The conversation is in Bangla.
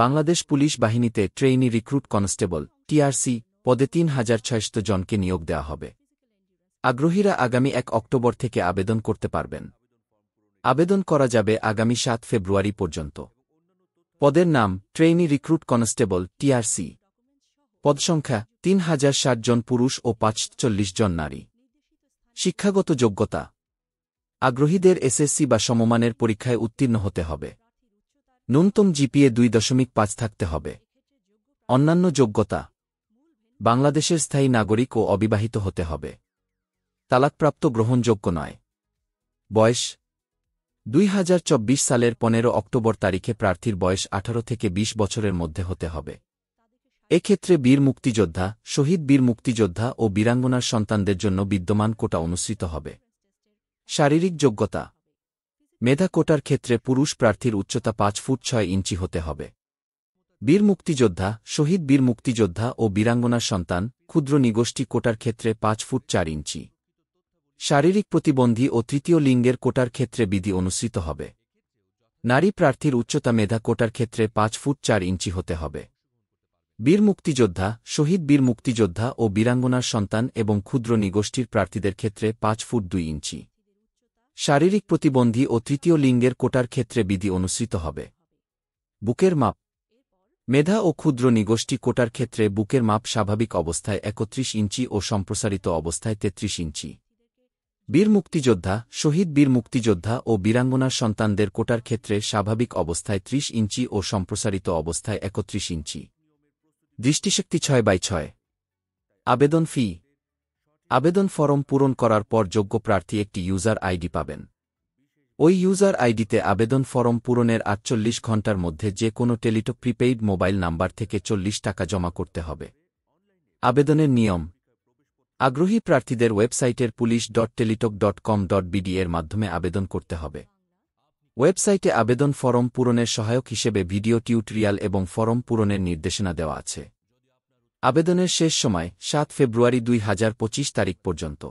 বাংলাদেশ পুলিশ বাহিনীতে ট্রেইনি রিক্রুট কনস্টেবল টিআরসি পদে ৩,৬০০ জনকে নিয়োগ দেওয়া হবে। আগ্রহীরা আগামী ১ অক্টোবর থেকে আবেদন করতে পারবেন। আবেদন করা যাবে আগামী ৭ ফেব্রুয়ারি পর্যন্ত। পদের নাম ট্রেইনি রিক্রুট কনস্টেবল টিআরসি। পদসংখ্যা ৩,০৬০ জন পুরুষ ও ৪৫ জন নারী। শিক্ষাগত যোগ্যতা আগ্রহীদের এসএসসি বা সমমানের পরীক্ষায় উত্তীর্ণ হতে হবে। ন্যূনতম জিপিএ ২.৫ থাকতে হবে। অন্যান্য যোগ্যতা বাংলাদেশের স্থায়ী নাগরিক ও অবিবাহিত হতে হবে। তালাকপ্রাপ্ত গ্রহণযোগ্য নয়। বয়স ২০২৪ সালের ১৫ অক্টোবর তারিখে প্রার্থীর বয়স ১৮ থেকে ২০ বছরের মধ্যে হতে হবে। এক্ষেত্রে বীর মুক্তিযোদ্ধা, শহীদ বীর মুক্তিযোদ্ধা ও বীরাঙ্গনার সন্তানদের জন্য বিদ্যমান কোটা অনুসৃত হবে। শারীরিক যোগ্যতা মেধা কোটার ক্ষেত্রে পুরুষ প্রার্থীর উচ্চতা ৫ ফুট ৬ ইঞ্চি হতে হবে। বীর মুক্তিযোদ্ধা, শহীদ বীর মুক্তিযোদ্ধা ও বীরাঙ্গনার সন্তান, ক্ষুদ্র নিগোষ্ঠী কোটার ক্ষেত্রে ৫ ফুট ৪ ইঞ্চি। শারীরিক প্রতিবন্ধী ও তৃতীয় লিঙ্গের কোটার ক্ষেত্রে বিধি অনুসৃত হবে। নারী প্রার্থীর উচ্চতা মেধা কোটার ক্ষেত্রে ৫ ফুট ৪ ইঞ্চি হতে হবে। বীর মুক্তিযোদ্ধা, শহীদ বীর মুক্তিযোদ্ধা ও বীরাঙ্গনার সন্তান এবং ক্ষুদ্র নিগোষ্ঠীর প্রার্থীদের ক্ষেত্রে ৫ ফুট ২ ইঞ্চি। শারীরিক প্রতিবন্ধী ও তৃতীয় লিঙ্গের কোটার ক্ষেত্রে বিধি অনুসৃত হবে। বুকের মাপ মেধা ও ক্ষুদ্র নিগোষ্ঠী কোটার ক্ষেত্রে বুকের মাপ স্বাভাবিক অবস্থায় ৩১ ইঞ্চি ও সম্প্রসারিত অবস্থায় ৩৩ ইঞ্চি। বীর মুক্তিযোদ্ধা, শহীদ বীর মুক্তিযোদ্ধা ও বীরাঙ্গনার সন্তানদের কোটার ক্ষেত্রে স্বাভাবিক অবস্থায় ৩০ ইঞ্চি ও সম্প্রসারিত অবস্থায় ৩১ ইঞ্চি। দৃষ্টিশক্তি ৬/৬। আবেদন ফি আবেদন ফরম পূরণ করার পর যোগ্য প্রার্থী একটি ইউজার আইডি পাবেন। ওই ইউজার আইডিতে আবেদন ফরম পূরণের ৪৮ ঘণ্টার মধ্যে যে কোনো টেলিটক প্রিপেইড মোবাইল নাম্বার থেকে ৪০ টাকা জমা করতে হবে। আবেদনের নিয়ম আগ্রহী প্রার্থীদের ওয়েবসাইটের police.teletok.com.bd এর মাধ্যমে আবেদন করতে হবে। ওয়েবসাইটে আবেদন ফরম পূরণের সহায়ক হিসেবে ভিডিও টিউটোরিয়াল এবং ফরম পূরণের নির্দেশনা দেওয়া আছে। আবেদনের শেষ সময় ৭ ফেব্রুয়ারি ২০২৫ তারিখ পর্যন্ত।